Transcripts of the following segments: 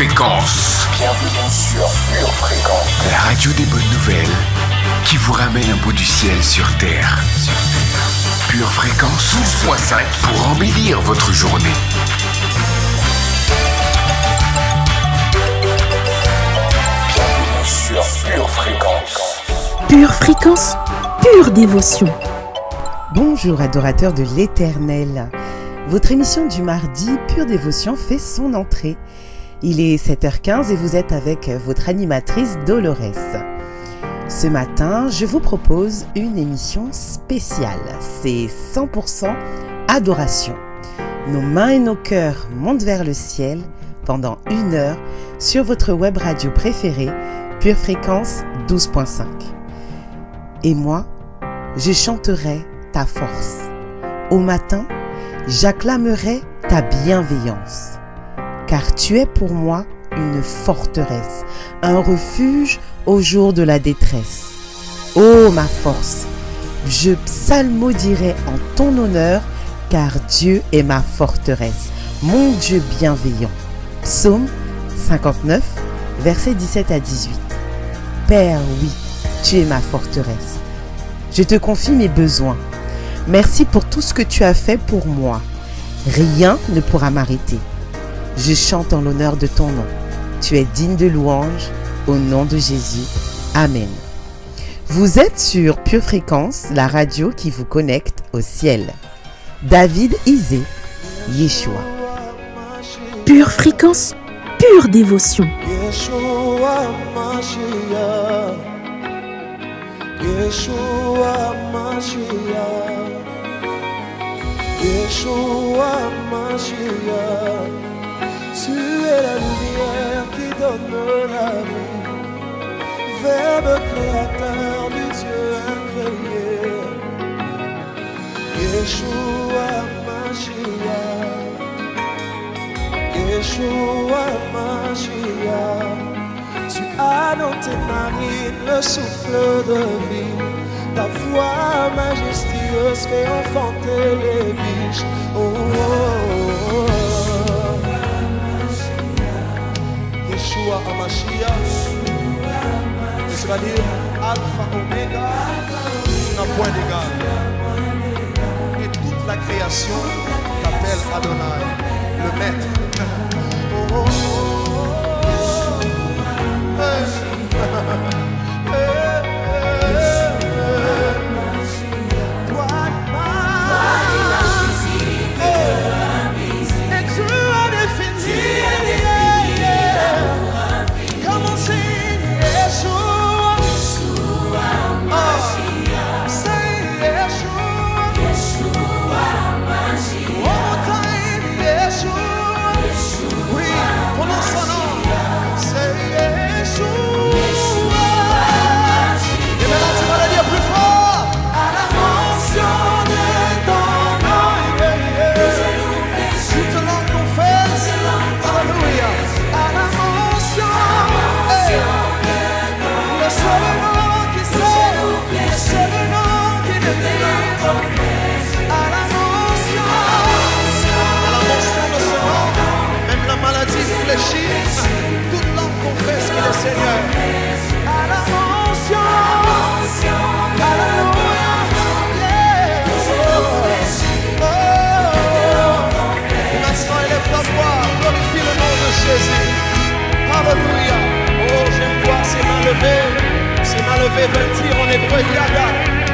Fréquence. Bienvenue sur Pure Fréquence. La radio des bonnes nouvelles qui vous ramène un bout du ciel sur Terre. Pure Fréquence 12.5 pour embellir votre journée. Bienvenue sur Pure Fréquence. Pure Fréquence, pure dévotion. Bonjour adorateurs de l'Éternel. Votre émission du mardi, Pure Dévotion, fait son entrée. Il est 7h15 et vous êtes avec votre animatrice Dolores. Ce matin, je vous propose une émission spéciale. C'est 100% adoration. Nos mains et nos cœurs montent vers le ciel pendant 1 heure sur votre web radio préférée, Pure Fréquence 12.5. Et moi, je chanterai ta force. Au matin, j'acclamerai ta bienveillance. Car tu es pour moi une forteresse, un refuge au jour de la détresse. Ô ma force, je psalmodierai en ton honneur, car Dieu est ma forteresse, mon Dieu bienveillant. Psaume 59, versets 17 à 18. Père, oui, tu es ma forteresse. Je te confie mes besoins. Merci pour tout ce que tu as fait pour moi. Rien ne pourra m'arrêter. Je chante en l'honneur de ton nom. Tu es digne de louange, au nom de Jésus. Amen. Vous êtes sur Pure Fréquence, la radio qui vous connecte au ciel. David Isé, Yeshua. Pure Fréquence, pure dévotion. Yeshua Mashiach, Yeshua Mashiach, Yeshua Mashiach. Tu es la lumière qui donne la vie, Verbe créateur du Dieu incréé. Yeshua Mashiach, Yeshua Mashiach. Tu as dans tes narines le souffle de vie, ta voix majestueuse fait enfanter les biches. Oh, oh, oh. Yeshua HaMashiach, et cela dire Alpha Omega, un point d'égal. Et toute la création t'appelle Adonai, le maître. Oh, oh, oh, oh. Hey, hey, hey. Toi, et tu as défini. Come on, sing Yeshua, say Yeshua, one more time, Yeshua, oui, prononce son nom, say Yeshua, et maintenant tu vas le dire plus fort, à la mention de ton nom, toute langue confesse, alléluia, à la mention, le seul nom qui sauve, le seul nom qui délivre, à la mention de ce nom, même la maladie fléchit, toute langue confesse qu'il est Seigneur. À la mention, alléluia, yeah. Maintenant élève ta voix, glorifie le nom de Jésus. Alléluia. Oh, j'aime voir ses mains levées veulent dire en hébreu Yada,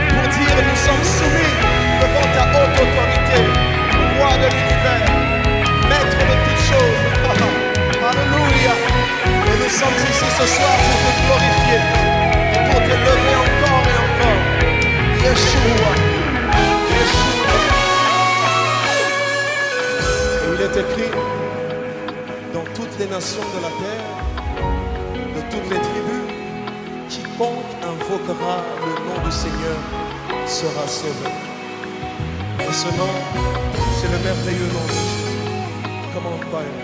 pour dire nous sommes soumis devant ta haute autorité, roi de l'univers, maître de toutes choses. Alléluia. Et nous sommes ici ce soir pour te glorifier et pour te lever encore et encore. Yeshua, Yeshua. Et il est écrit dans toutes les nations de la terre, de toutes les tribus, quiconque invoquera le nom du Seigneur sera sauvé. Et ce nom, c'est le merveilleux nom de Jésus. Comment parler?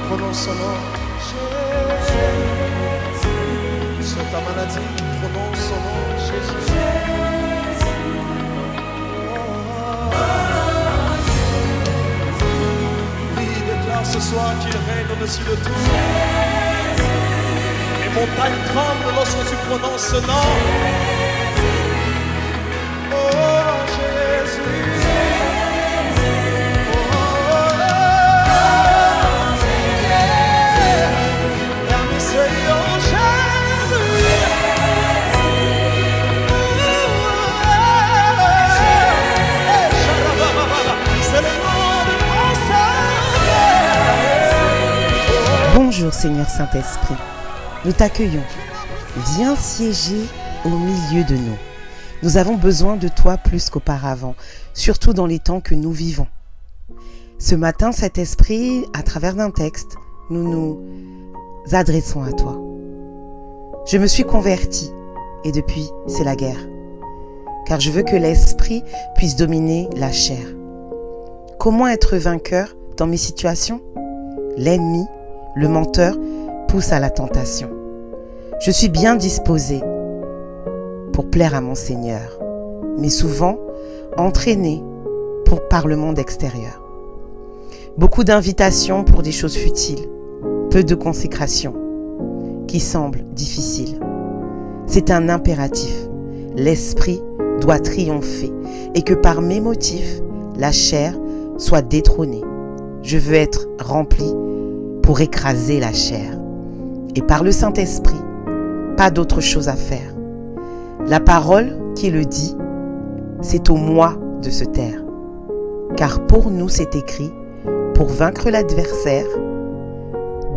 Prononce son nom. Sur ta maladie, prononce son nom, Jésus. ce soir qu'il règne au-dessus de tout. Les montagnes tremblent lorsque tu prononces ce nom. Oh Jésus. Bonjour Seigneur Saint-Esprit, nous t'accueillons. Viens siéger au milieu de nous. Nous avons besoin de toi plus qu'auparavant, surtout dans les temps que nous vivons. Ce matin, cet esprit, à travers d'un texte, nous nous adressons à toi. Je me suis converti et depuis, c'est la guerre. Car je veux que l'esprit puisse dominer la chair. Comment être vainqueur dans mes situations? L'ennemi, le menteur, pousse à la tentation. Je suis bien disposé pour plaire à mon Seigneur, mais souvent entraîné par le monde extérieur. Beaucoup d'invitations pour des choses futiles, peu de consécration, qui semblent difficiles. C'est un impératif. L'esprit doit triompher et que par mes motifs, la chair soit détrônée. Je veux être rempli pour écraser la chair. Et par le Saint-Esprit, pas d'autre chose à faire. La parole qui le dit, c'est au moi de se taire. Car pour nous c'est écrit, pour vaincre l'adversaire,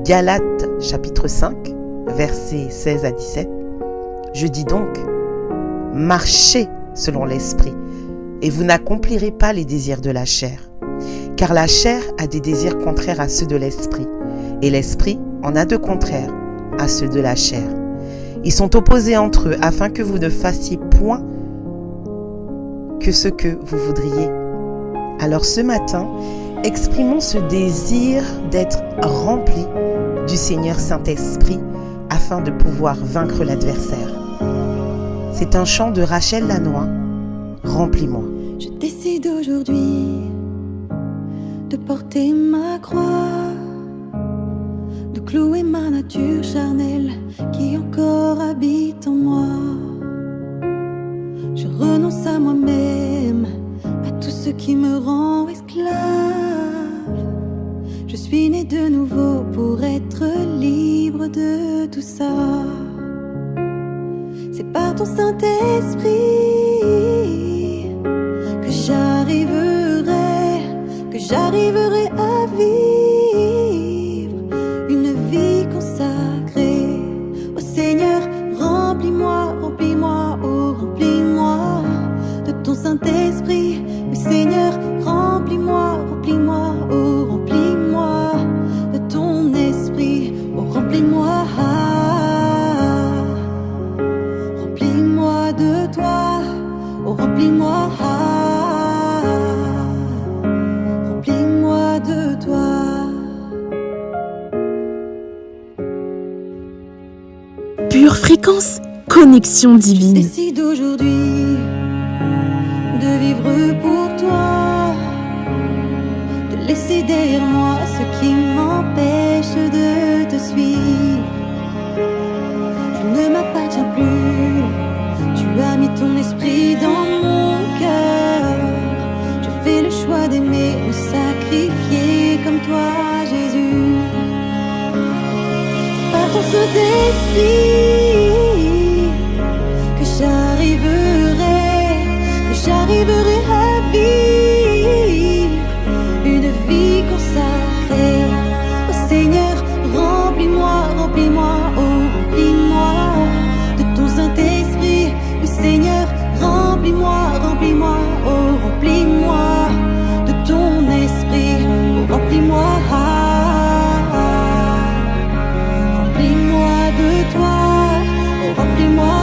Galates chapitre 5, versets 16 à 17, je dis donc, marchez selon l'esprit, et vous n'accomplirez pas les désirs de la chair. Car la chair a des désirs contraires à ceux de l'esprit, et l'esprit en a de contraires à ceux de la chair. Ils sont opposés entre eux afin que vous ne fassiez point que ce que vous voudriez. Alors ce matin, exprimons ce désir d'être remplis du Seigneur Saint-Esprit afin de pouvoir vaincre l'adversaire. C'est un chant de Rachel Lanois, Remplis-moi. Je décide aujourd'hui de porter ma croix, de clouer ma nature charnelle qui encore habite en moi. Je renonce à moi-même, à tout ce qui me rend esclave. Je suis né de nouveau pour être libre de tout ça. C'est par ton Saint-Esprit que j'arriverai à vivre une vie consacrée au Seigneur. Remplis-moi, remplis-moi, oh remplis-moi de ton Saint-Esprit. Oui Seigneur, remplis-moi, remplis-moi, oh remplis-moi de ton esprit. Oh remplis-moi, remplis-moi de toi. Oh remplis-moi, remplis-moi de toi. Pure fréquence, connexion Je divine. décide aujourd'hui de vivre pour toi, de laisser derrière moi ce qui m'empêche de te suivre. Je ne m'appartiens plus, tu as mis ton esprit dans mon cœur. Je fais le choix d'aimer, me sacrifier comme toi, Jésus. C'est par ton Saint-Esprit que j'arriverai à vivre une vie consacrée au Seigneur. Remplis-moi, remplis-moi, oh remplis-moi de ton Saint-Esprit. Oui Seigneur, remplis-moi, remplis-moi, oh remplis-moi de ton esprit. Oh remplis-moi, remplis-moi de toi. Oh remplis-moi,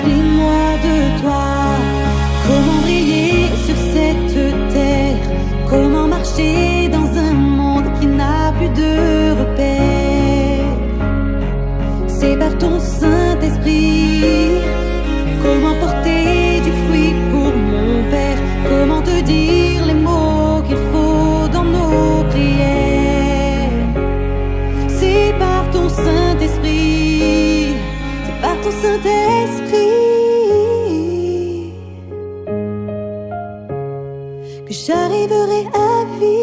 remplis-moi Saint-Esprit, que j'arriverai à vivre.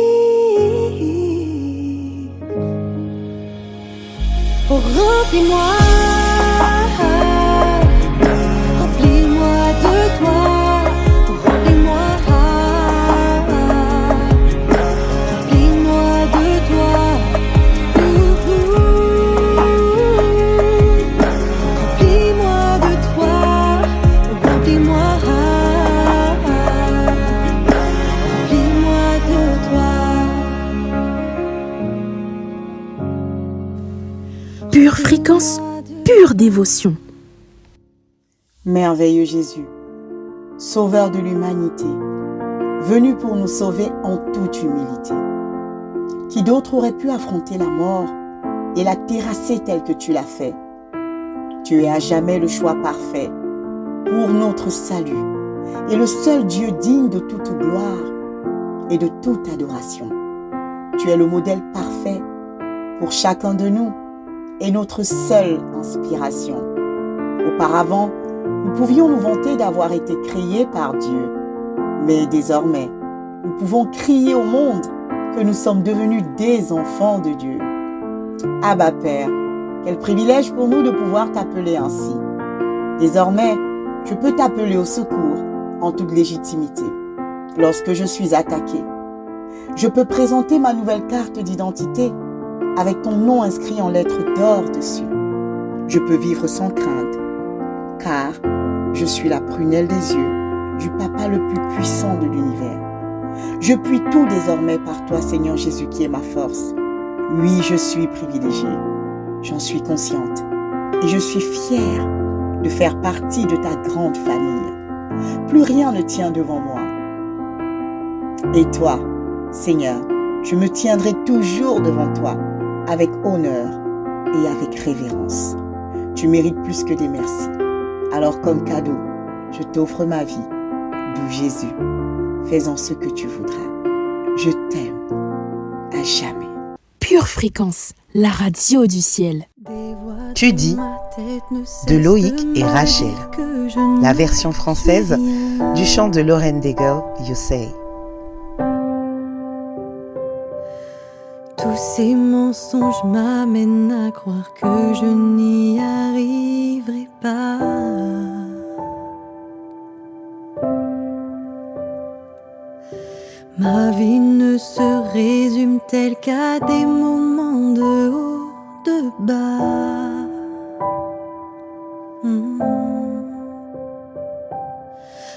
Oh, remplis-moi, remplis-moi de toi, remplis-moi, remplis-moi de toi. Remplis-moi de toi, remplis-moi, remplis-moi de toi. Pure fréquence, pure dévotion. Merveilleux Jésus, Sauveur de l'humanité, venu pour nous sauver en toute humilité. Qui d'autre aurait pu affronter la mort et la terrasser telle que tu l'as fait? Tu es à jamais le choix parfait pour notre salut et le seul Dieu digne de toute gloire et de toute adoration. Tu es le modèle parfait pour chacun de nous et notre seule inspiration. Auparavant, nous pouvions nous vanter d'avoir été créés par Dieu, mais désormais, nous pouvons crier au monde que nous sommes devenus des enfants de Dieu. Abba Père, quel privilège pour nous de pouvoir t'appeler ainsi. Désormais, je peux t'appeler au secours en toute légitimité lorsque je suis attaqué. Je peux présenter ma nouvelle carte d'identité avec ton nom inscrit en lettres d'or dessus. Je peux vivre sans crainte, car je suis la prunelle des yeux du Papa le plus puissant de l'univers. Je puis tout désormais par toi, Seigneur Jésus, qui est ma force. Oui, je suis privilégiée, j'en suis consciente, et je suis fière de faire partie de ta grande famille. Plus rien ne tient devant moi. Et toi, Seigneur, je me tiendrai toujours devant toi, avec honneur et avec révérence. Tu mérites plus que des merci. Alors comme cadeau, je t'offre ma vie. Doux Jésus, fais-en ce que tu voudras. Je t'aime à jamais. Pure fréquence, la radio du ciel. Tu dis de Loïc et Rachel, la version française du chant de Lauren Daigle, You Say. Tous ces mensonges m'amènent à croire que je n'y arriverai pas. Ma vie ne se résume-t-elle qu'à des moments de haut, de bas?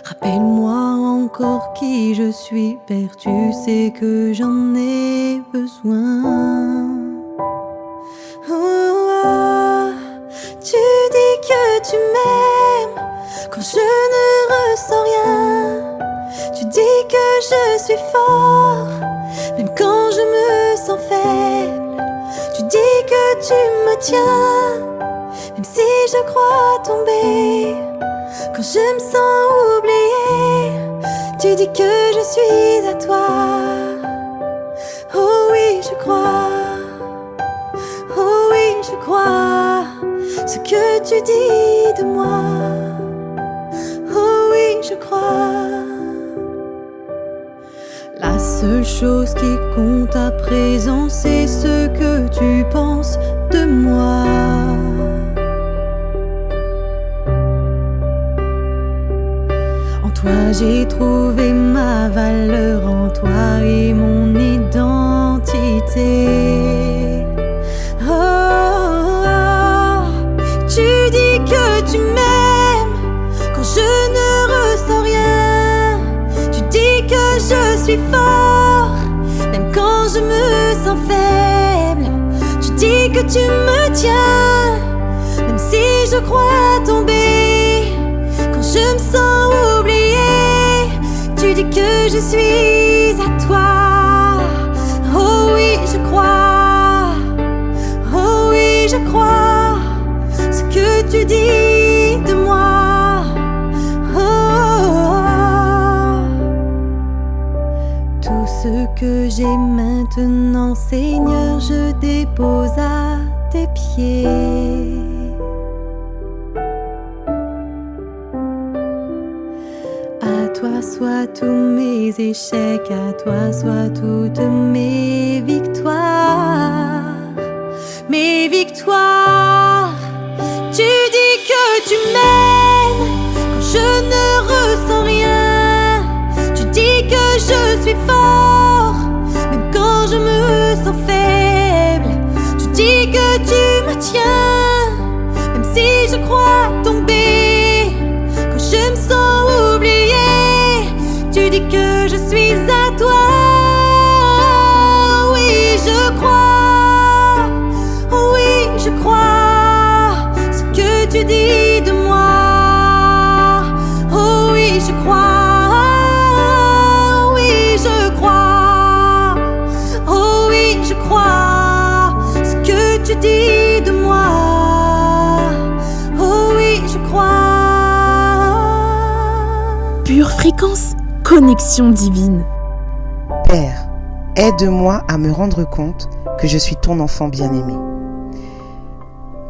Rappelle-moi encore qui je suis, Père, tu sais que j'en ai besoin. Tu dis que tu m'aimes quand je ne ressens rien. Tu dis que je suis fort, même quand je me sens faible. Tu dis que tu me tiens, même si je crois tomber. Quand je me sens oubliée, tu dis que je suis à toi. Oh oui, je crois. Oh oui, je crois ce que tu dis de moi. Oh oui, je crois. La seule chose qui compte à présent, c'est ce que tu penses de moi. En toi j'ai trouvé ma valeur, en toi et mon identité. Oh, oh, oh. Tu dis que tu m'aimes quand je ne ressens rien. Tu dis que je suis fort, même quand je me sens faible. Tu dis que tu me tiens, même si je crois tomber. Quand je me sens oubliée, tu dis que je suis à toi. Oh oui, je crois. Oh oui, je crois ce que tu dis de moi. Oh, oh, oh. Tout ce que j'ai maintenant, Seigneur, je dépose à tes pieds. À toi soient tous mes échecs, à toi soient toutes mes victoires. Mes victoires, tu dis que tu m'aimes quand je ne ressens rien. Tu dis que je suis fort, même quand je me sens faible. Tu dis que tu me tiens, même si je crois tomber. Quand je me sens oubliée, tu dis que je suis à toi. Oui, je crois, oui, je crois ce que tu dis de moi. Oh oui, je crois, oui, je crois. Oh oui, je crois ce que tu dis de moi. Oh oui, je crois. Pure fréquence, connexion divine. Père, aide-moi à me rendre compte que je suis ton enfant bien-aimé.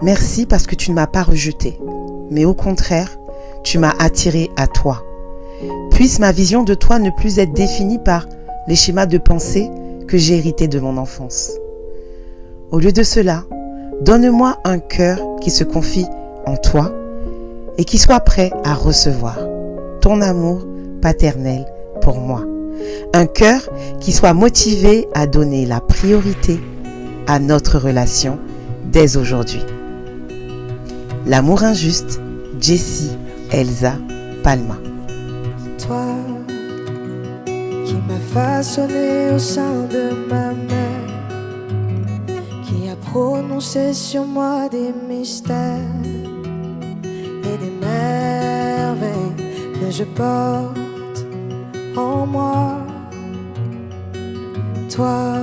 Merci parce que tu ne m'as pas rejeté, mais au contraire, tu m'as attiré à toi. Puisse ma vision de toi ne plus être définie par les schémas de pensée que j'ai hérités de mon enfance. Au lieu de cela, donne-moi un cœur qui se confie en toi et qui soit prêt à recevoir ton amour paternel pour moi. Un cœur qui soit motivé à donner la priorité à notre relation dès aujourd'hui. L'amour injuste, Jessie Elsa Palma. Toi qui m'as façonné au sein de ma mère, qui a prononcé sur moi des mystères et des merveilles que je porte en moi. Toi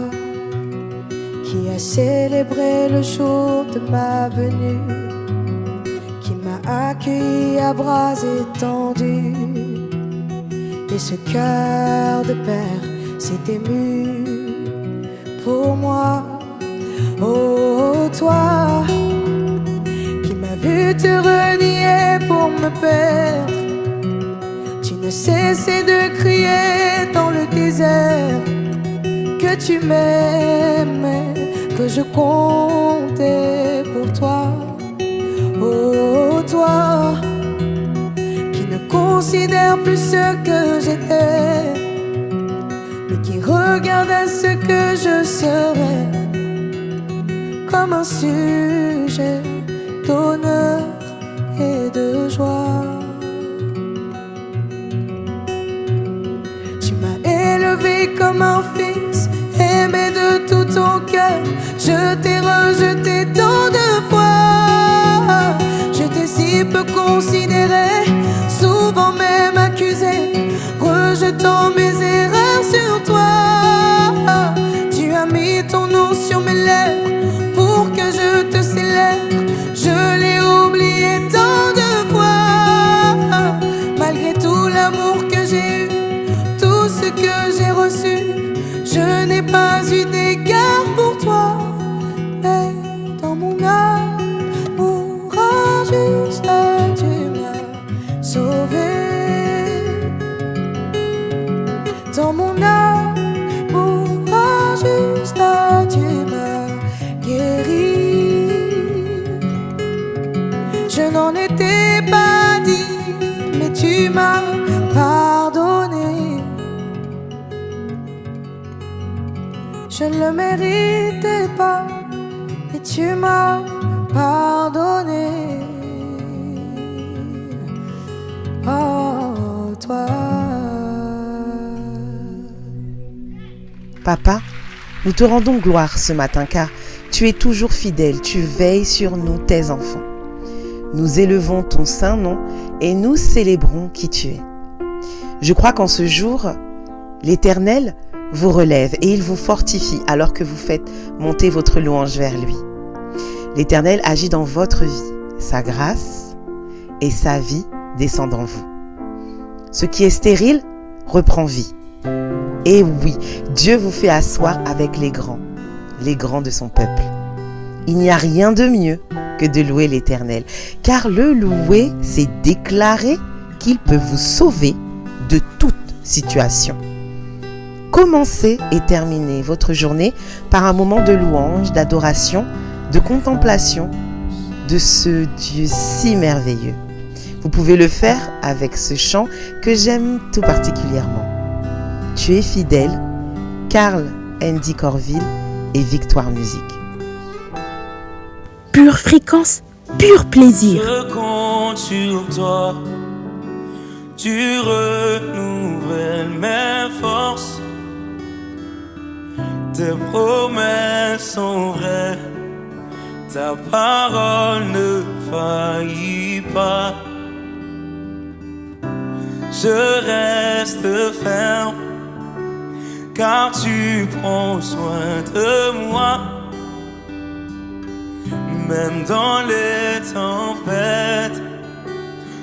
qui as célébré le jour de ma venue, qui m'a accueilli à bras étendus, et ce cœur de père s'est ému pour moi. Oh, toi qui m'as vu te renier pour me perdre, tu ne cessais de crier dans le désert que tu m'aimais, que je comptais pour toi. Oh, toi qui ne considère plus ce que j'étais, mais qui regarde à ce que je serai comme un sujet d'honneur et de joie. Tu m'as élevé comme un fils, aimé de tout ton cœur. Je t'ai rejeté tant de fois, je t'ai si peu considéré, souvent même accusé, rejetant mes erreurs sur toi. Tu as mis ton nom sur mes lèvres pour que je te célèbre. Je l'ai oublié tant de fois, malgré tout l'amour que j'ai eu, tout ce que j'ai reçu, je n'ai pas eu d'égard pour toi. Mais dans mon amour injuste, tu m'as sauvé. Dans mon amour injuste, tu m'as guéri. Je n'en étais pas digne, mais tu m'as pardonné. Je ne le méritais pas, et tu m'as pardonné. Oh, toi. Papa, nous te rendons gloire ce matin car tu es toujours fidèle, tu veilles sur nous, tes enfants. Nous élevons ton saint nom et nous célébrons qui tu es. Je crois qu'en ce jour, l'Éternel vous relève et il vous fortifie alors que vous faites monter votre louange vers lui. L'Éternel agit dans votre vie, sa grâce et sa vie descendent en vous. Ce qui est stérile reprend vie. Et oui, Dieu vous fait asseoir avec les grands de son peuple. Il n'y a rien de mieux que de louer l'Éternel, car le louer, c'est déclarer qu'il peut vous sauver de toute situation. Commencez et terminez votre journée par un moment de louange, d'adoration, de contemplation de ce Dieu si merveilleux. Vous pouvez le faire avec ce chant que j'aime tout particulièrement. Tu es fidèle, Carl Andy Corville et Victoire Musique. Pure fréquence, pur plaisir. Je compte sur toi, tu renouvelles mes forces. Tes promesses sont vraies, ta parole ne faillit pas. Je reste ferme, car tu prends soin de moi. Même dans les tempêtes,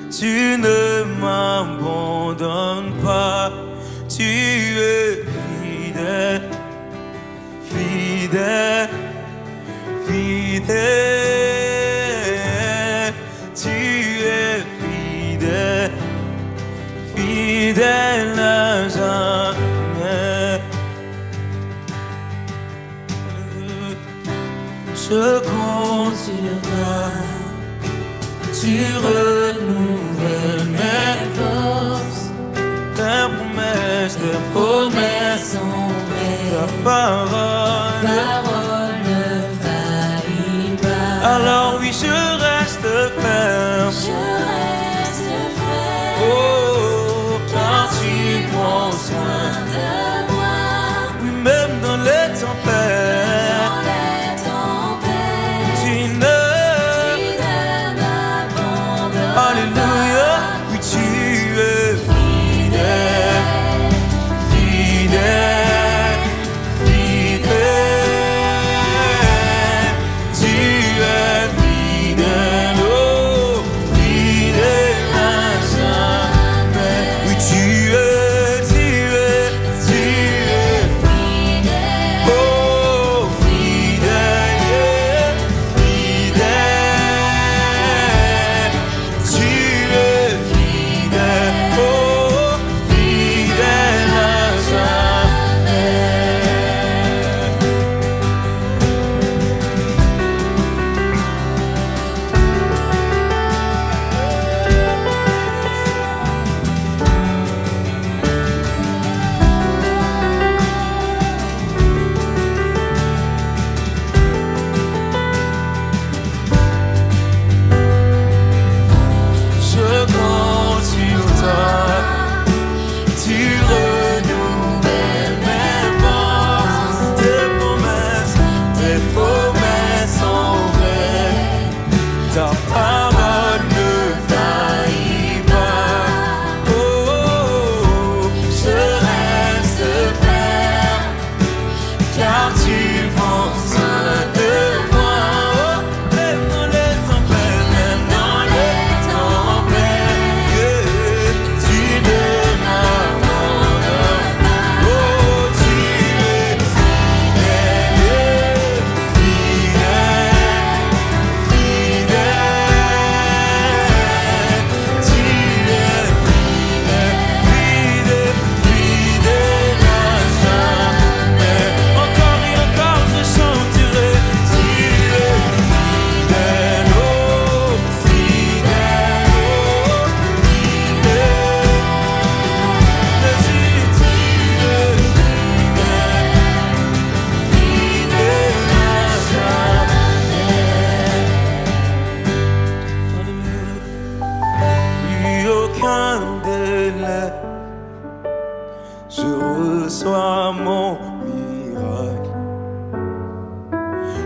tu ne m'abandonnes pas. Tu es fidèle, fidèle, fidèle. Tu es fidèle, fidèle à jamais. Je compte sur toi, tu renouvelles mes forces. Tes promesses sont vraies, ta parole ne faillit pas. Alors oui, je reste ferme. Oh, car tu prends soin de moi. Même dans les tempêtes.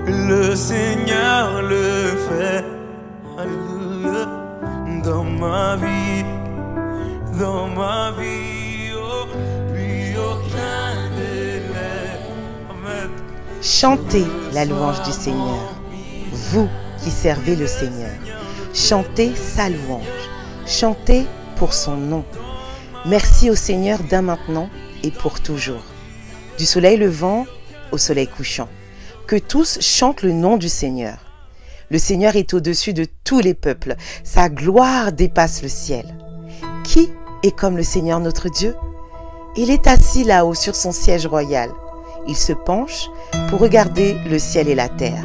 Le Seigneur le fait, alléluia, dans ma vie, oh, lui aucun délai. Amen. Chantez la louange du Seigneur, vous qui servez le Seigneur. Chantez sa louange, chantez pour son nom. Merci au Seigneur dès maintenant et pour toujours. Du soleil levant au soleil couchant. Que tous chantent le nom du Seigneur. Le Seigneur est au-dessus de tous les peuples. Sa gloire dépasse le ciel. Qui Et comme le Seigneur notre Dieu, il est assis là-haut sur son siège royal. Il se penche pour regarder le ciel et la terre.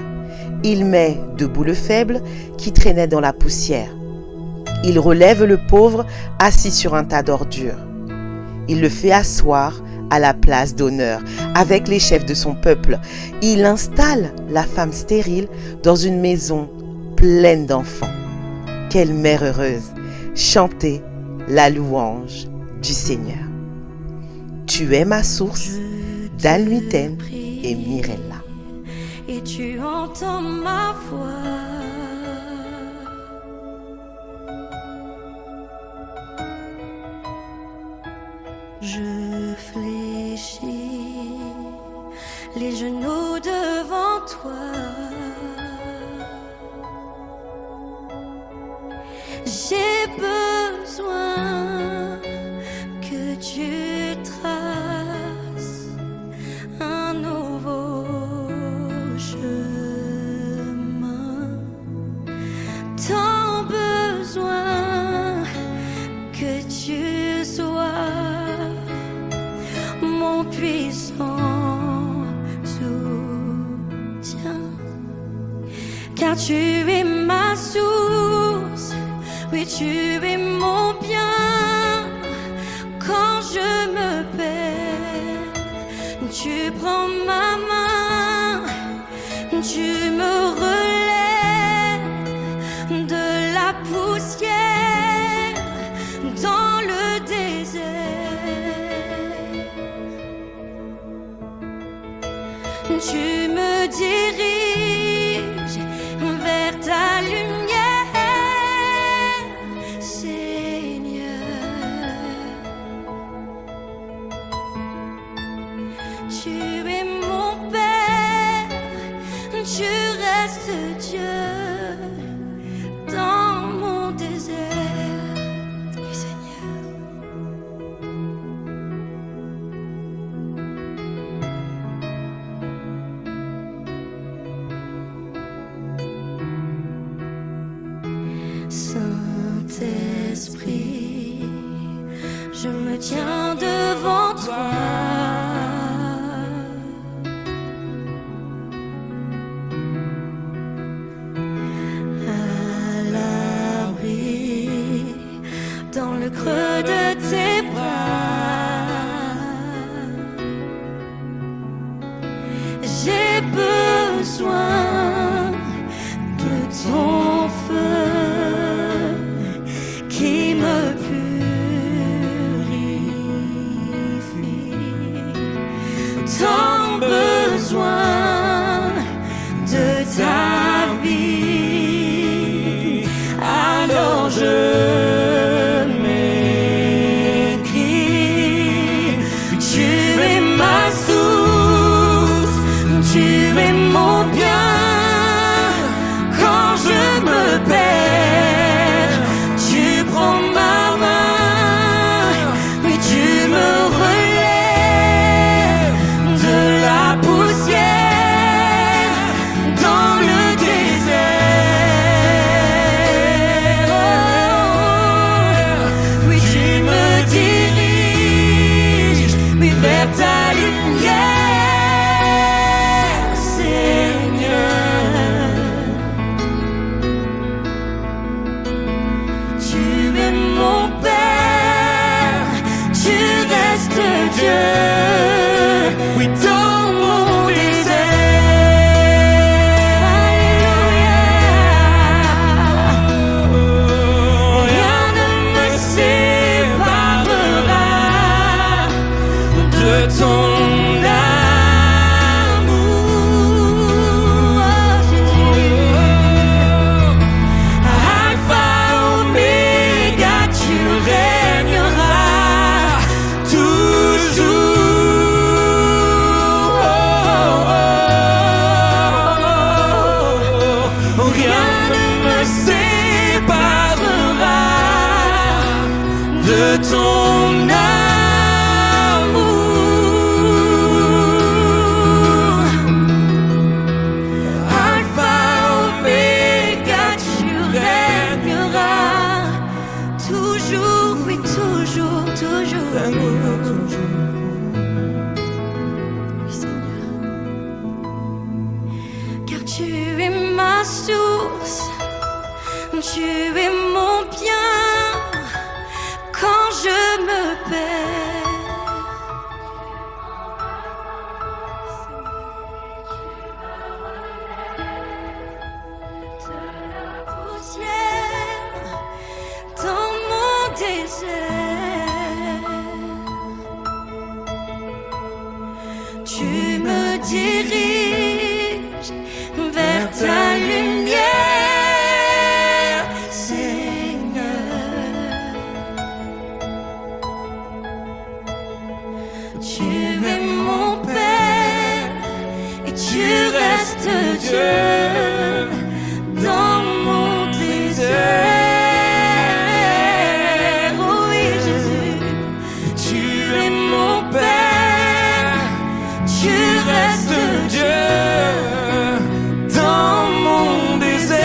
Il met debout le faible qui traînait dans la poussière. Il relève le pauvre assis sur un tas d'ordures. Il le fait asseoir à la place d'honneur avec les chefs de son peuple. Il installe la femme stérile dans une maison pleine d'enfants. Quelle mère heureuse! Chantez la louange du Seigneur. Tu es ma source, Dalmiten et Mirella. Et tu entends ma voix. Je fléchis les genoux devant toi. J'ai besoin que tu traces un nouveau chemin. Tant besoin que tu sois mon puissant soutien, car tu es ma source, oui tu es mon bien. Quand je me perds, tu prends ma main, tu me relèves de la poussière dans le désert. Tu me diriges vers ta lumière, Seigneur. Tu es mon Père, tu restes Dieu dans mon désert, oui, Seigneur. Saint-Esprit, je me tiens devant toi. À l'abri, dans le creux de tes bras. J'ai besoin de ton feu qui me purifie. Tant besoin de ta vie. Alors je m'écris, tu es ma source, tu es mon bien. Quand je me perds, tu prends ma main, oui tu me relèves de la poussière dans le désert. Oui tu me diriges, oui vers ta lumière, Seigneur. Tu es mon Père, tu restes Dieu, oui dans mon désert. Alléluia. Rien ne me séparera de ton amour, Jésus. Alpha, Oméga, tu régneras toujours. Rien ne me séparera de ton amour. Tu me diriges vers ta lumière, Seigneur. Tu es mon Père et tu restes Dieu dans mon désert. Oh oui, Jésus, tu es mon Père, tu restes Dieu dans mon désert.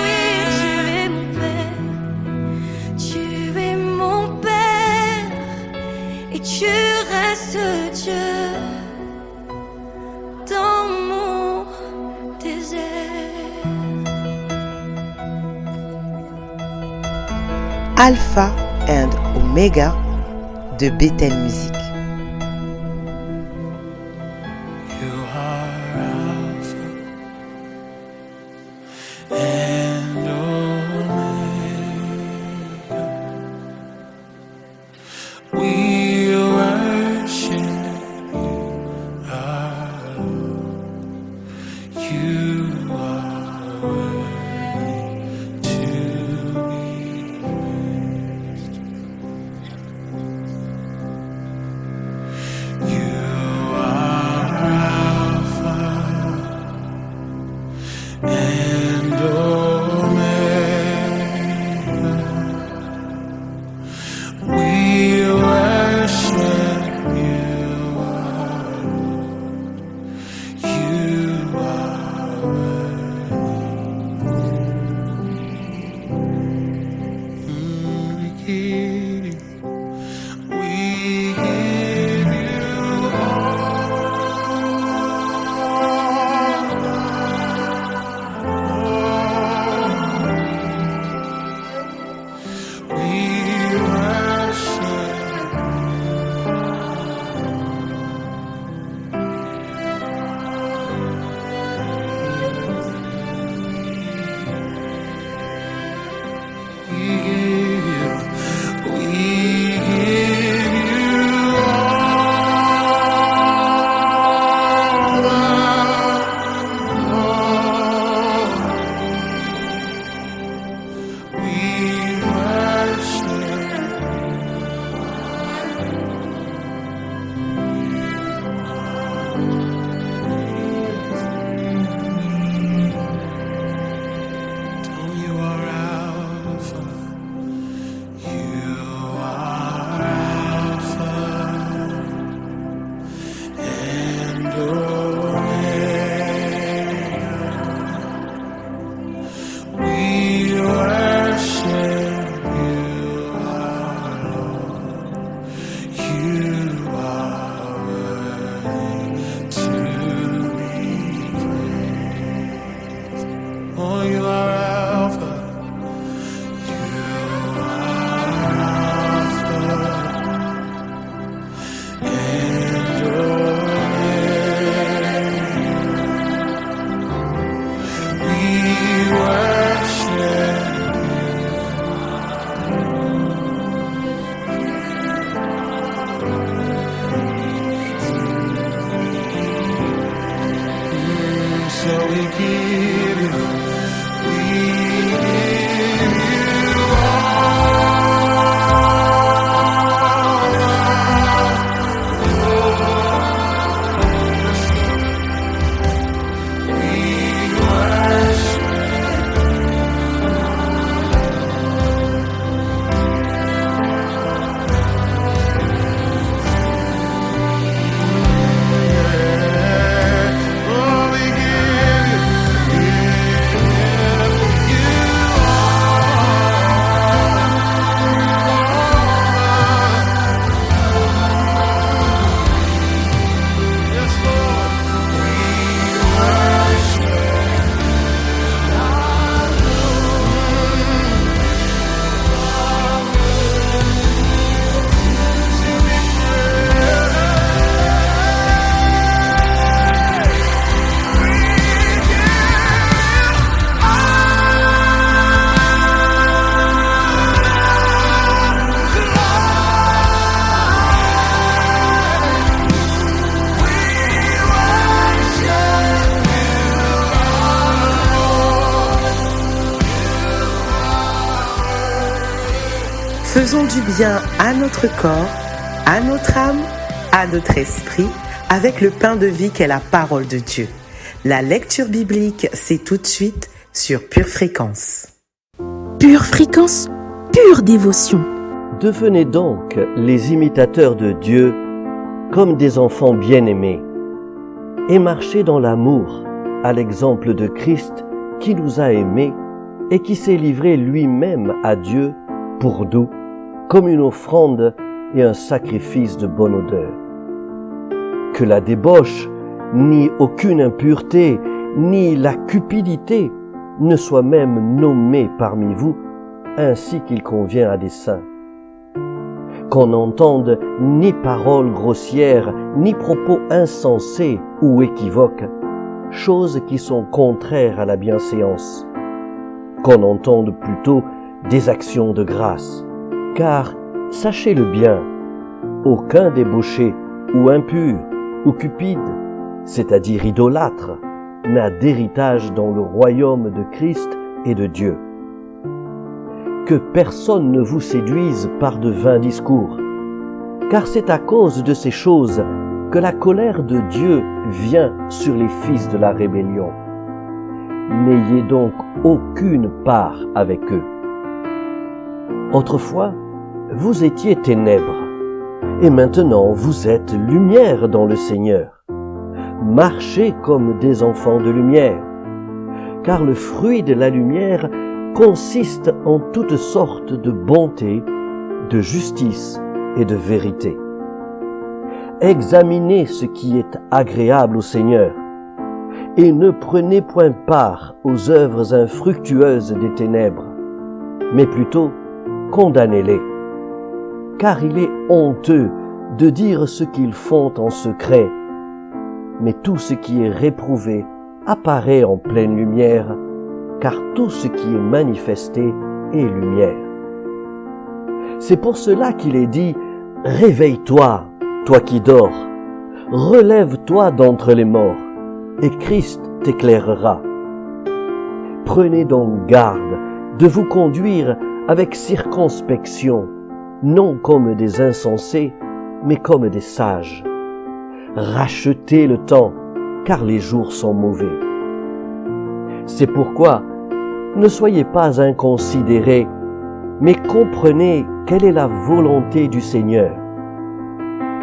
Oui, tu es mon Père, tu es mon Père et tu restes Dieu dans mon désert. Alpha and Omega de Bethel Music. You are Alpha and Omega. We worship you, our Lord. You are worthy to be praised. Faisons du bien à notre corps, à notre âme, à notre esprit, avec le pain de vie qu'est la parole de Dieu. La lecture biblique, c'est tout de suite sur Pure Fréquence. Pure Fréquence, pure dévotion. Devenez donc les imitateurs de Dieu comme des enfants bien-aimés et marchez dans l'amour à l'exemple de Christ qui nous a aimés et qui s'est livré lui-même à Dieu pour nous comme une offrande et un sacrifice de bonne odeur. Que la débauche, ni aucune impureté, ni la cupidité ne soient même nommées parmi vous, ainsi qu'il convient à des saints. Qu'on n'entende ni paroles grossières, ni propos insensés ou équivoques, choses qui sont contraires à la bienséance. Qu'on entende plutôt des actions de grâce, car, sachez-le bien, aucun débauché ou impur ou cupide, c'est-à-dire idolâtre, n'a d'héritage dans le royaume de Christ et de Dieu. Que personne ne vous séduise par de vains discours, car c'est à cause de ces choses que la colère de Dieu vient sur les fils de la rébellion. N'ayez donc aucune part avec eux. Autrefois, vous étiez ténèbres, et maintenant vous êtes lumière dans le Seigneur. Marchez comme des enfants de lumière, car le fruit de la lumière consiste en toutes sortes de bonté, de justice et de vérité. Examinez ce qui est agréable au Seigneur, et ne prenez point part aux œuvres infructueuses des ténèbres, mais plutôt condamnez-les, car il est honteux de dire ce qu'ils font en secret, mais tout ce qui est réprouvé apparaît en pleine lumière, car tout ce qui est manifesté est lumière. C'est pour cela qu'il est dit « Réveille-toi, toi qui dors, relève-toi d'entre les morts, et Christ t'éclairera. » Prenez donc garde de vous conduire avec circonspection, non comme des insensés, mais comme des sages. Rachetez le temps, car les jours sont mauvais. C'est pourquoi, ne soyez pas inconsidérés, mais comprenez quelle est la volonté du Seigneur.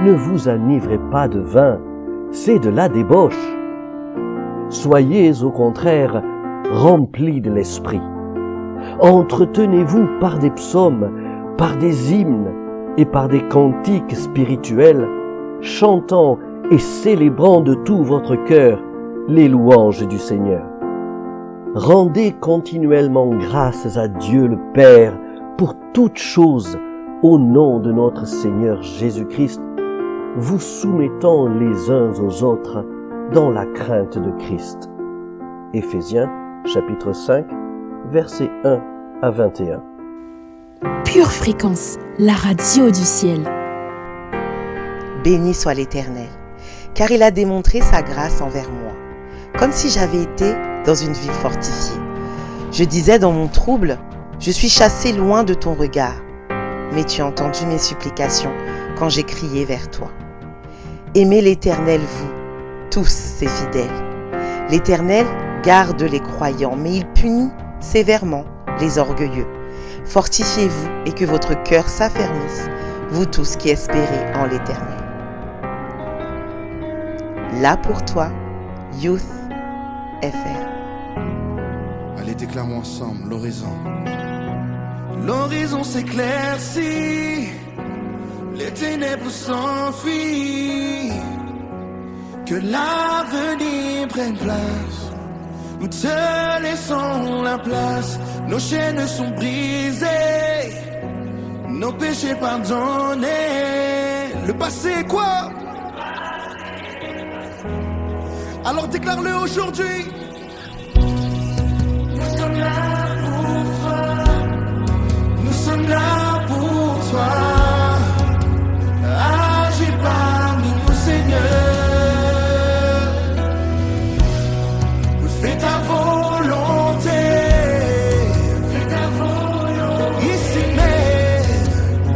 Ne vous enivrez pas de vin, c'est de la débauche. Soyez au contraire remplis de l'esprit. Entretenez-vous par des psaumes, par des hymnes et par des cantiques spirituels, chantant et célébrant de tout votre cœur les louanges du Seigneur. Rendez continuellement grâces à Dieu le Père pour toutes choses au nom de notre Seigneur Jésus-Christ, vous soumettant les uns aux autres dans la crainte de Christ. Éphésiens, chapitre 5, versets 1 à 21. Pure Fréquence, la radio du ciel. Béni soit l'Éternel, car il a démontré sa grâce envers moi, comme si j'avais été dans une ville fortifiée. Je disais dans mon trouble, je suis chassé loin de ton regard, mais tu as entendu mes supplications quand j'ai crié vers toi. Aimez l'Éternel, vous, tous ses fidèles. L'Éternel garde les croyants, mais il punit sévèrement les orgueilleux. Fortifiez-vous et que votre cœur s'affermisse, vous tous qui espérez en l'Éternel. Là pour toi, Youth FR. Allez, déclarons ensemble l'horizon. L'horizon s'éclaircit, les ténèbres s'enfuient, que l'avenir prenne place. Nous te laissons la place, nos chaînes sont brisées, nos péchés pardonnés. Le passé est quoi? Alors déclare-le aujourd'hui. Nous sommes là pour toi. Nous sommes là pour toi. Agis parmi nous, Seigneur. Fais ta volonté. Fais ta volonté. Ici même,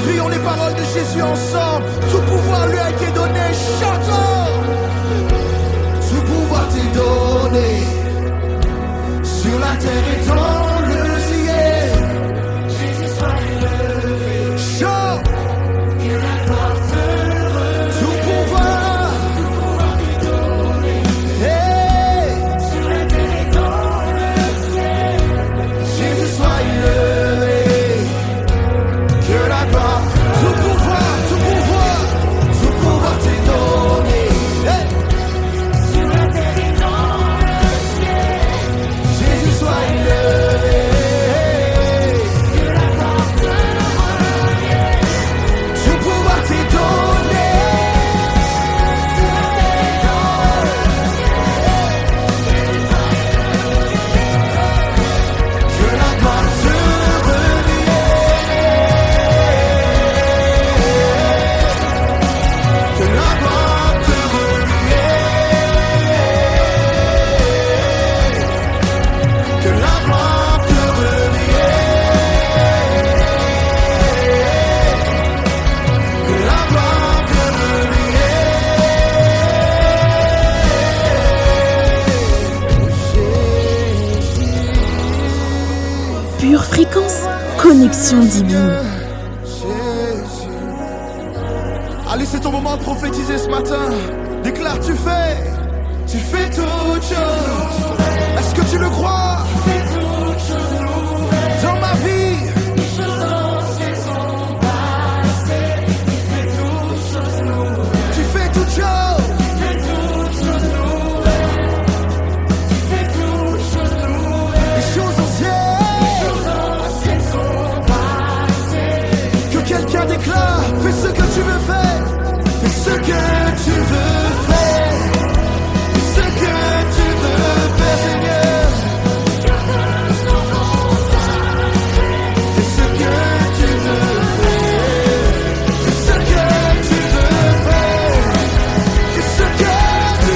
Prions les paroles de Jésus ensemble. Tout pouvoir lui a été donné. Chantons. Tout pouvoir t'est donné sur la terre et dans le ciel. Jésus soit élevé. Chante. Que la gloire te revienne. Tout pouvoir t'est donné. Hey. Sur la terre et dans le ciel. Jésus soit élevé. Que la gloire, tout pouvoir t'est donné. Hey. Sur la terre et dans le ciel. Jésus soit élevé. Que la gloire te revienne. Tout pouvoir t'est donné. Sur la terre et dans le ciel. Jésus soit élevé. Que la gloire te Pure Fréquence, connexion divine. Jésus. Allez, c'est ton moment de prophétiser ce matin. Déclare, tu fais toutes choses. Est-ce que tu le crois? Dans ma vie, les choses anciennes sont passées. Tu fais toutes choses. Les choses anciennes sont passées. Que quelqu'un déclare, fais ce que tu veux faire. Fais ce que tu veux faire. Fais ce que tu veux faire, Seigneur. Fais ce que tu veux faire. Fais ce que tu veux faire. Fais ce que tu veux faire.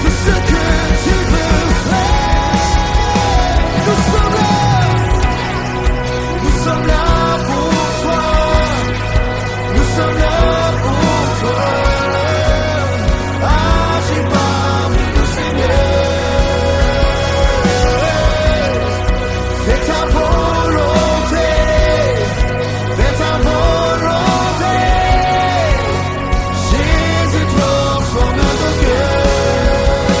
Fais ce que tu veux faire. Nous sommes là pour toi. Nous sommes là pour toi. Agis parmi nous, Seigneur. Fais ta volonté. Fais ta volonté. Jésus, transforme nos cœurs.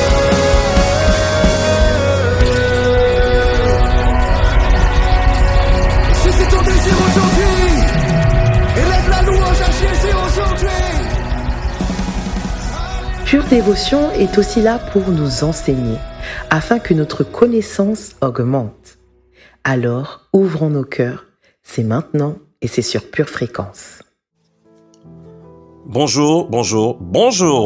Si c'est ton désir aujourd'hui, élève la louange à Jésus aujourd'hui. Pure Dévotion est aussi là pour nous enseigner, afin que notre connaissance augmente. Alors, ouvrons nos cœurs, c'est maintenant et c'est sur Pure Fréquence. Bonjour,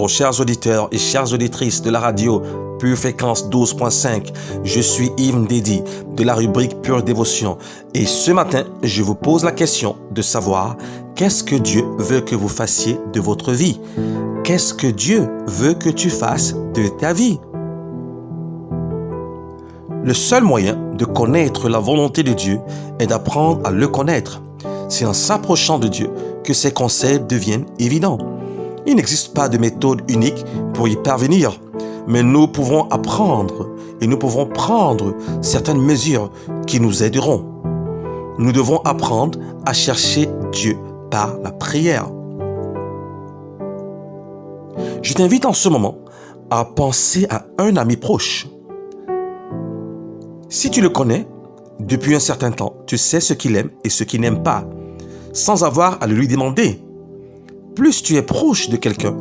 chers auditeurs et chères auditrices de la radio Pure Fréquence 12.5. Je suis Yves Ndedi de la rubrique Pure Dévotion. Et ce matin, je vous pose la question de savoir qu'est-ce que Dieu veut que vous fassiez de votre vie? Qu'est-ce que Dieu veut que tu fasses de ta vie? Le seul moyen de connaître la volonté de Dieu est d'apprendre à le connaître. C'est en s'approchant de Dieu que ses conseils deviennent évidents. Il n'existe pas de méthode unique pour y parvenir, mais nous pouvons apprendre et nous pouvons prendre certaines mesures qui nous aideront. Nous devons apprendre à chercher Dieu par la prière. Je t'invite en ce moment à penser à un ami proche. Si tu le connais, depuis un certain temps, tu sais ce qu'il aime et ce qu'il n'aime pas, sans avoir à le lui demander. Plus tu es proche de quelqu'un,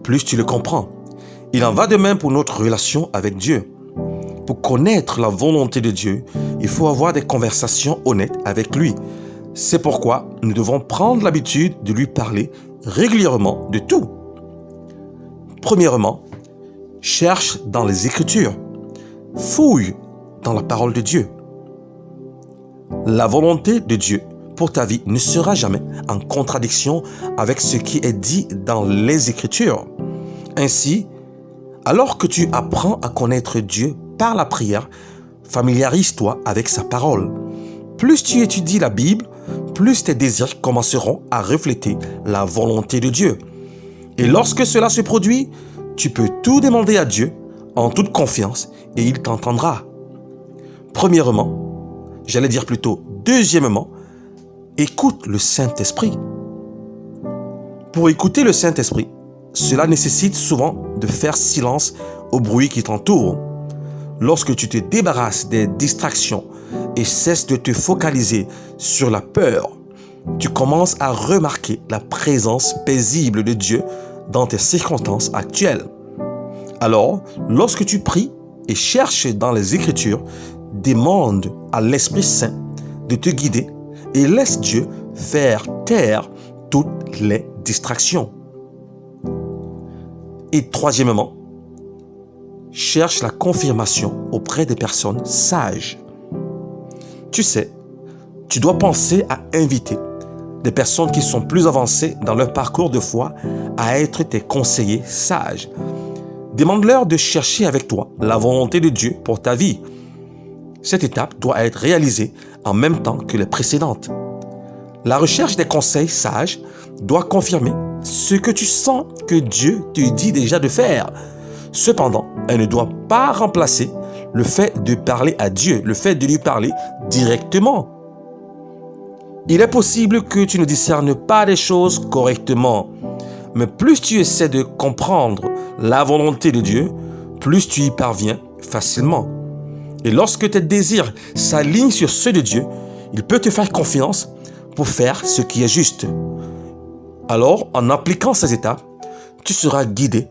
plus tu le comprends. Il en va de même pour notre relation avec Dieu. Pour connaître la volonté de Dieu, il faut avoir des conversations honnêtes avec lui. C'est pourquoi nous devons prendre l'habitude de lui parler régulièrement de tout. Premièrement, cherche dans les Écritures. Fouille dans la parole de Dieu. La volonté de Dieu pour ta vie ne sera jamais en contradiction avec ce qui est dit dans les Écritures. Ainsi, alors que tu apprends à connaître Dieu par la prière, Familiarise-toi avec sa parole. Plus tu étudies la Bible, plus tes désirs commenceront à refléter la volonté de Dieu. Et lorsque cela se produit, tu peux tout demander à Dieu en toute confiance et il t'entendra. Premièrement, j'allais dire plutôt deuxièmement, écoute le Saint-Esprit. Pour écouter le Saint-Esprit, cela nécessite souvent de faire silence au bruit qui t'entoure. Lorsque tu te débarrasses des distractions et cesses de te focaliser sur la peur, tu commences à remarquer la présence paisible de Dieu dans tes circonstances actuelles. Alors, lorsque tu pries et cherches dans les Écritures, demande à l'Esprit Saint de te guider et laisse Dieu faire taire toutes les distractions. Et troisièmement, cherche la confirmation auprès des personnes sages. Tu sais, tu dois penser à inviter des personnes qui sont plus avancées dans leur parcours de foi à être tes conseillers sages. Demande-leur de chercher avec toi la volonté de Dieu pour ta vie. Cette étape doit être réalisée en même temps que les précédentes. La recherche des conseils sages doit confirmer ce que tu sens que Dieu te dit déjà de faire. Cependant, elle ne doit pas remplacer le fait de parler à Dieu, le fait de lui parler directement. Il est possible que tu ne discernes pas les choses correctement, mais plus tu essaies de comprendre la volonté de Dieu, plus tu y parviens facilement. Et lorsque tes désirs s'alignent sur ceux de Dieu, il peut te faire confiance pour faire ce qui est juste. Alors, en appliquant ces étapes, tu seras guidé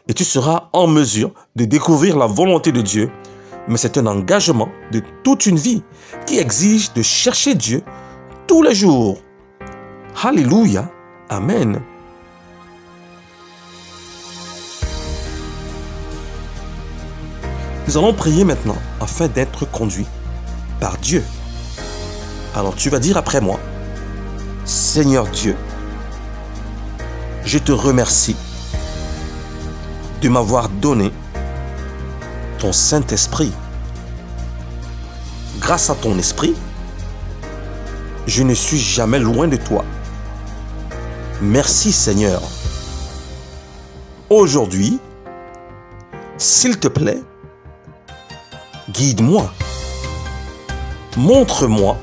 et tu seras en mesure de découvrir la volonté de Dieu. Mais c'est un engagement de toute une vie qui exige de chercher Dieu tous les jours. Alléluia. Amen. Nous allons prier maintenant afin d'être conduits par Dieu. Alors tu vas dire après moi, Seigneur Dieu, je te remercie de m'avoir donné ton Saint-Esprit. Grâce à ton Esprit, je ne suis jamais loin de toi. Merci Seigneur. Aujourd'hui, s'il te plaît, guide-moi. Montre-moi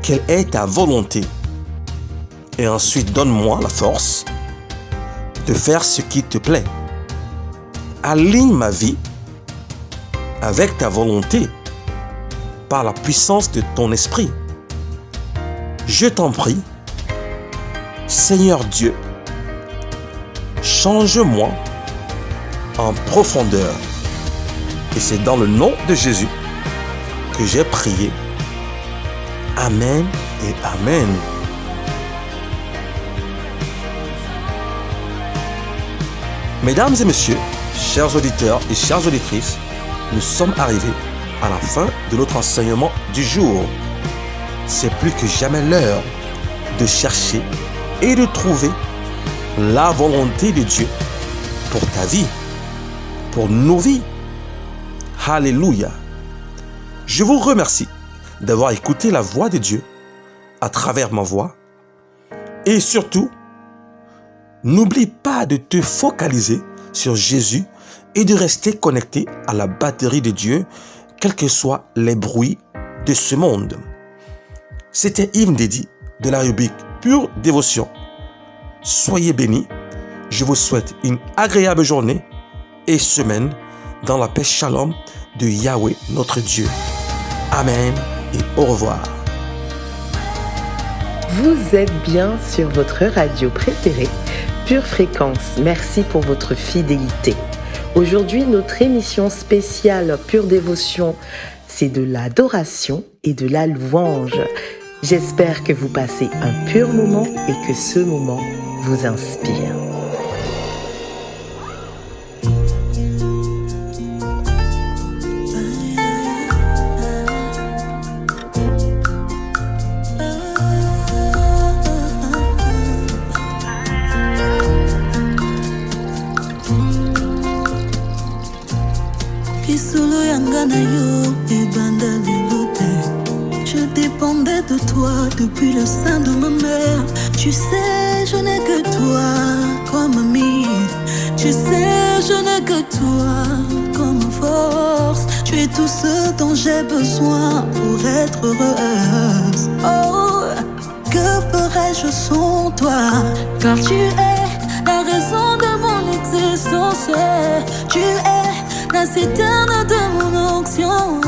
quelle est ta volonté. Et ensuite, donne-moi la force de faire ce qui te plaît. Aligne ma vie avec ta volonté par la puissance de ton esprit. Je t'en prie, Seigneur Dieu, change-moi en profondeur. Et c'est dans le nom de Jésus que j'ai prié. Amen et Amen. Mesdames et messieurs, chers auditeurs et chères auditrices, nous sommes arrivés à la fin de notre enseignement du jour. C'est plus que jamais l'heure de chercher et de trouver la volonté de Dieu pour ta vie, pour nos vies. Alléluia. Je vous remercie d'avoir écouté la voix de Dieu à travers ma voix. Et surtout, n'oublie pas de te focaliser sur Jésus et de rester connecté à la batterie de Dieu, quels que soient les bruits de ce monde. C'était Yves Ndedi de la rubrique Pure Dévotion. Soyez bénis. Je vous souhaite une agréable journée et semaine dans la paix shalom de Yahweh notre Dieu. Amen et au revoir. Vous êtes bien sur votre radio préférée, Pure Fréquence. Merci pour votre fidélité. Aujourd'hui, notre émission spéciale Pure Dévotion, c'est de l'adoration et de la louange. J'espère que vous passez un pur moment et que ce moment vous inspire. Kisulu ya Je dépendais de toi depuis le sein de ma mère. Tu sais, je n'ai que toi comme ami. Tu sais, je n'ai que toi comme force. Tu es tout ce dont j'ai besoin pour être heureuse. Oh, que ferais-je sans toi? Car tu es la raison de mon existence. Tu es la citerne de mon onction.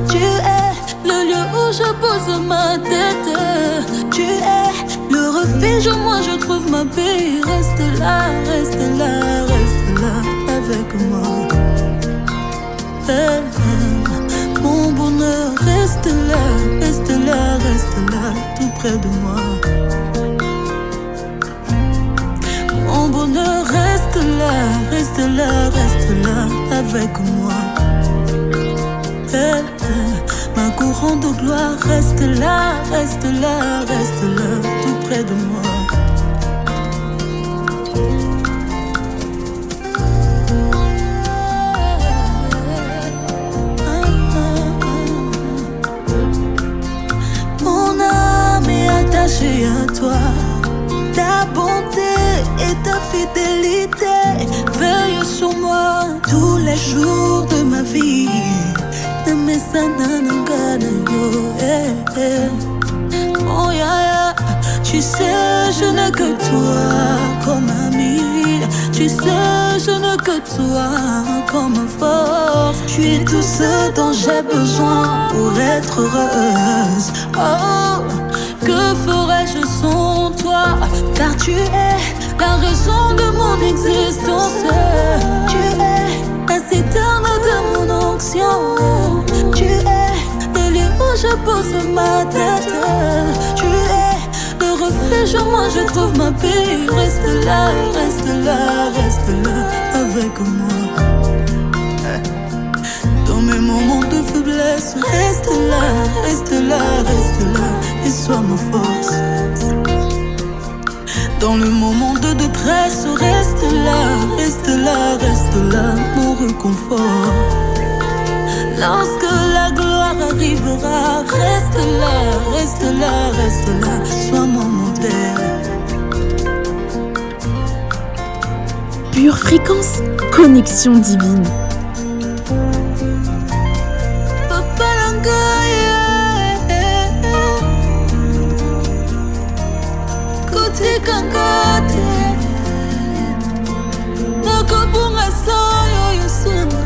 Tu es le lieu où je pose ma tête. Tu es le refuge où moi je trouve ma paix. Reste là, reste là, reste là avec moi. Mon bonheur, reste là, reste là, reste là, tout près de moi. Mon bonheur, reste là, reste là, reste là avec moi. Ma couronne de gloire, reste là, reste là, reste là, tout près de moi. Mon âme est attachée à toi. Ta bonté et ta fidélité veillent sur moi tous les jours de ma vie. Oh yeah, yeah. Tu sais, je n'ai que toi comme ami. Tu sais, je n'ai que toi comme force. Tu es tout ce dont j'ai besoin pour être heureuse. Oh, que ferais-je sans toi? Car tu es la raison de mon existence. Tu es la citerne de mon onction. Tu es le lieu où je pose ma tête. Tu es le refuge où moi je trouve ma paix. Reste là, reste là, reste là avec moi. Dans mes moments de faiblesse, reste là, reste là, reste là et sois ma force. Dans le moment de détresse, reste là, reste là, reste là, mon réconfort. Lorsque la gloire arrivera, reste là, reste là, reste là, sois mon modèle. Pure fréquence, connexion divine. Papa Langaye, Kuti Kangate, Nakabunga Sayo Yusuna.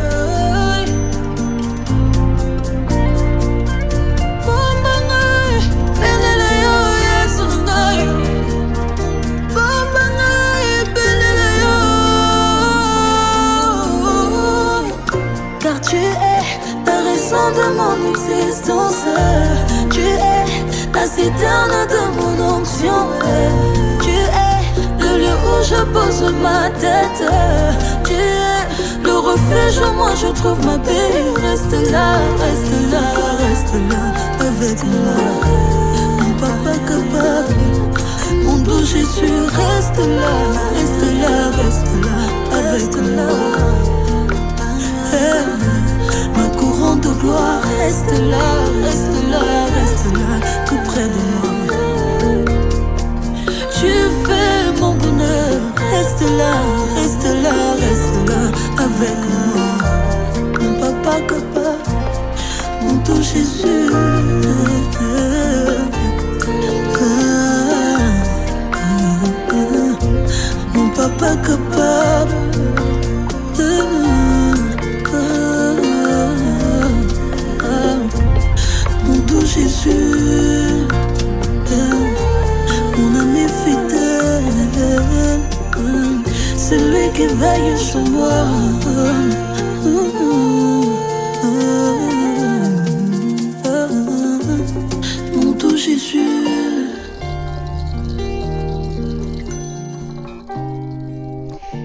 Tu es la raison de mon existence. Tu es la citerne de mon onction. Tu es le lieu où je pose ma tête. Tu es le refuge où moi je trouve ma paix. Reste là, reste là, reste là avec moi. Mon papa capable, mon doux Jésus, reste là, reste là, reste là avec moi. Ma couronne de gloire, reste là, reste là, reste là, tout près de moi. Tu fais mon bonheur, reste là, reste là, reste là, avec moi. Mon papa capable, mon tout Jésus. Mon papa capable. Jésus, mon ami fidèle, celui qui veille sur moi. Mon doux Jésus.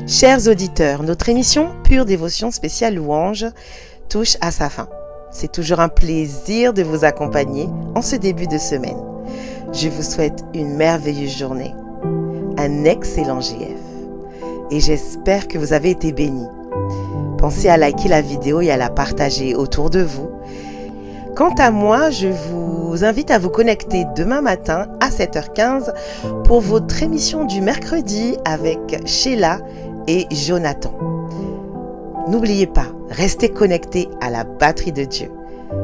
Chers auditeurs, notre émission Pure Dévotion spéciale louange touche à sa fin. C'est toujours un plaisir de vous accompagner en ce début de semaine. Je vous souhaite une merveilleuse journée, un excellent GF et j'espère que vous avez été bénis. Pensez à liker la vidéo et à la partager autour de vous. Quant à moi, je vous invite à vous connecter demain matin à 7h15 pour votre émission du mercredi avec Sheila et Jonathan. N'oubliez pas, restez connectés à la batterie de Dieu.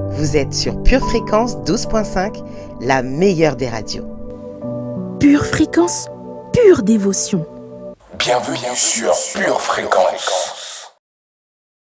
Vous êtes sur Pure Fréquence 12.5, la meilleure des radios. Pure Fréquence, pure dévotion. Bienvenue sur Pure Fréquence.